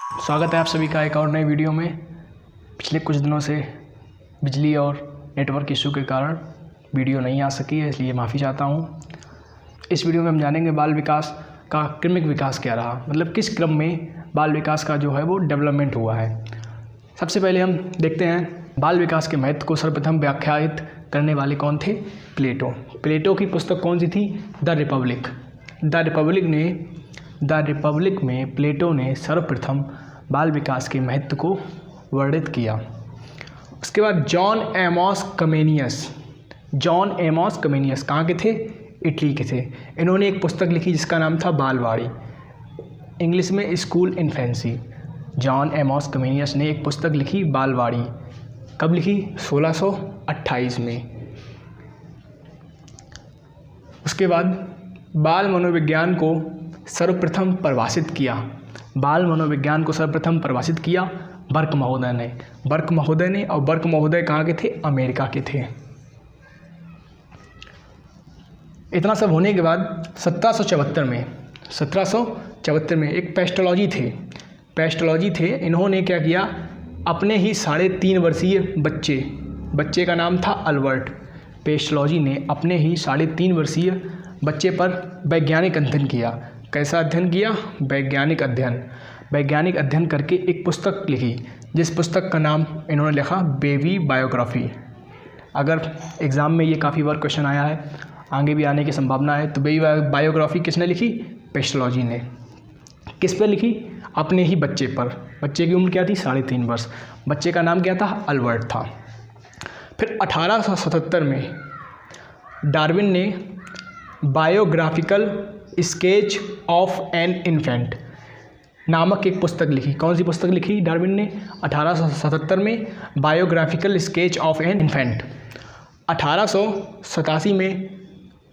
स्वागत है आप सभी का एक और नए वीडियो में। पिछले कुछ दिनों से बिजली और नेटवर्क इशू के कारण वीडियो नहीं आ सकी है, इसलिए माफ़ी चाहता हूँ। इस वीडियो में हम जानेंगे बाल विकास का क्रमिक विकास क्या रहा, मतलब किस क्रम में बाल विकास का जो है वो डेवलपमेंट हुआ है। सबसे पहले हम देखते हैं बाल विकास के महत्व को सर्वप्रथम व्याख्यायित करने वाले कौन थे? प्लेटो। प्लेटो की पुस्तक कौन सी थी? The Republic. द रिपब्लिक में प्लेटो ने सर्वप्रथम बाल विकास के महत्व को वर्णित किया। उसके बाद जॉन एमोस कमेनियस कहाँ के थे? इटली के थे। इन्होंने एक पुस्तक लिखी जिसका नाम था बालवाड़ी, इंग्लिश में school infancy. John Amos Comenius ने एक पुस्तक लिखी बालवाड़ी। कब लिखी? 1628 में। उसके बाद बाल मनोविज्ञान को सर्वप्रथम परिभाषित किया बर्क महोदय ने। और बर्क महोदय कहाँ के थे? अमेरिका के थे। इतना सब होने के बाद 1774 में एक पेस्टोलॉजी थे। इन्होंने क्या किया? अपने ही 3.5 वर्षीय बच्चे का नाम था अल्बर्ट। पेस्टोलॉजी ने अपने ही 3.5 वर्षीय बच्चे पर वैज्ञानिक अध्ययन किया। कैसा अध्ययन किया? वैज्ञानिक अध्ययन करके एक पुस्तक लिखी, जिस पुस्तक का नाम इन्होंने लिखा बेबी बायोग्राफी। अगर एग्ज़ाम में ये काफ़ी बार क्वेश्चन आया है, आगे भी आने की संभावना है। तो बेबी बायोग्राफी किसने लिखी? पेस्टोलॉजी ने। किस पर लिखी? अपने ही बच्चे पर। बच्चे की उम्र क्या थी? 3.5 वर्ष। बच्चे का नाम क्या था? अल्बर्ट था। फिर 1877 में डार्विन ने biographical sketch of an infant नामक एक पुस्तक लिखी। कौन सी पुस्तक लिखी डार्विन ने? 1877 में biographical sketch of an infant. 1887 में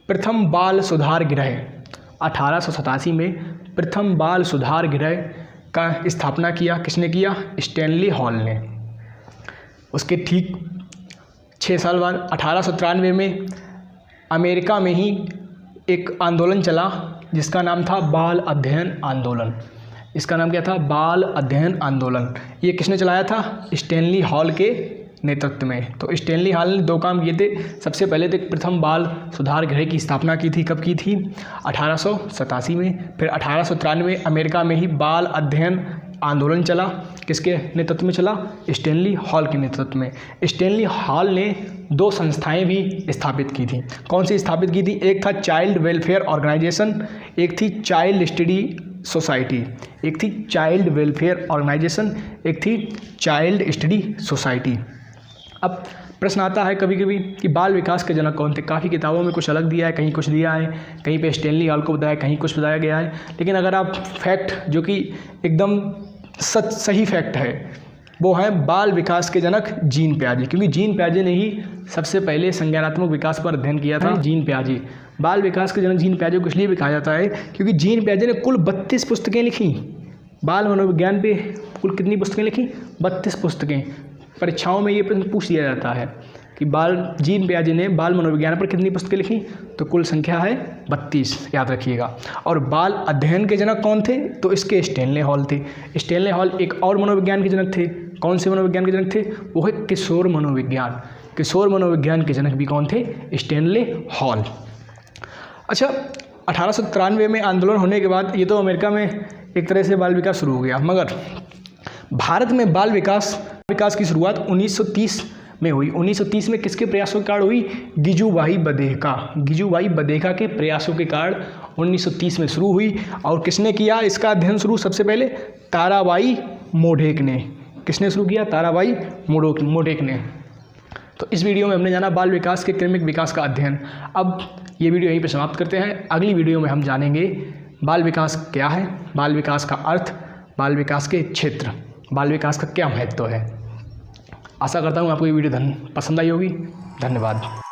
प्रथम बाल सुधार गृह का स्थापना किया। किसने किया? स्टैनली हॉल ने। उसके ठीक 6 साल बाद 1893 में अमेरिका में ही एक आंदोलन चला जिसका नाम था बाल अध्ययन आंदोलन। इसका नाम क्या था? बाल अध्ययन आंदोलन। ये किसने चलाया था? स्टैनली हॉल के नेतृत्व में। तो स्टैनली हॉल ने 2 काम किए थे। सबसे पहले तो प्रथम बाल सुधार गृह की स्थापना की थी। कब की थी? 1887 में। फिर 1893 में अमेरिका में ही बाल अध्ययन आंदोलन चला। किसके नेतृत्व में चला? स्टैनली हॉल के नेतृत्व में। स्टैनली हॉल ने 2 संस्थाएं भी स्थापित की थी। कौन सी स्थापित की थी? एक था चाइल्ड वेलफेयर ऑर्गेनाइजेशन, एक थी चाइल्ड स्टडी सोसाइटी। अब प्रश्न आता है कभी कभी कि बाल विकास के जनक कौन थे? काफ़ी किताबों में कुछ अलग दिया है, कहीं कुछ दिया है, कहीं पे स्टैनली हॉल को बताया, कहीं कुछ बताया गया है। लेकिन अगर आप फैक्ट जो कि एकदम सही फैक्ट है वो है बाल विकास के जनक जीन पियाजे, क्योंकि जीन पियाजे ने ही सबसे पहले संज्ञानात्मक विकास पर अध्ययन किया था। जीन पियाजे बाल विकास के जनक जीन पियाजे को इसलिए भी कहा जाता है क्योंकि जीन पियाजे ने कुल 32 पुस्तकें लिखी। बाल मनोविज्ञान पे कुल कितनी पुस्तकें लिखी? 32 पुस्तकें। परीक्षाओं में ये प्रश्न पूछ दिया जाता है कि जीन पियाजे ने बाल मनोविज्ञान पर कितनी पुस्तकें लिखी? तो कुल संख्या है 32, याद रखिएगा। और बाल अध्ययन के जनक कौन थे? तो इसके स्टैनली हॉल थे। स्टैनली हॉल एक और मनोविज्ञान के जनक थे। कौन से मनोविज्ञान के जनक थे? वो है किशोर मनोविज्ञान के जनक भी कौन थे? Stanley hall. अच्छा, 1893 में आंदोलन होने के बाद ये तो अमेरिका में एक तरह से बाल विकास शुरू हो गया, मगर भारत में बाल विकास की शुरुआत 1930 में हुई। 1930 में किसके प्रयासों के कारण हुई? गिजुभाई बधेका के प्रयासों के कारण 1930 में शुरू हुई। और किसने किया इसका अध्ययन शुरू? सबसे पहले ताराबाई मोढेक ने। किसने शुरू किया? ताराबाई मोढेक ने। तो इस वीडियो में हमने जाना बाल विकास के क्रमिक विकास का अध्ययन। अब ये वीडियो यहीं पे समाप्त करते हैं। अगली वीडियो में हम जानेंगे बाल विकास क्या है, बाल विकास का अर्थ, बाल विकास के क्षेत्र, बाल विकास का क्या महत्व है। आशा करता हूँ आपको ये वीडियो पसंद आई होगी। धन्यवाद।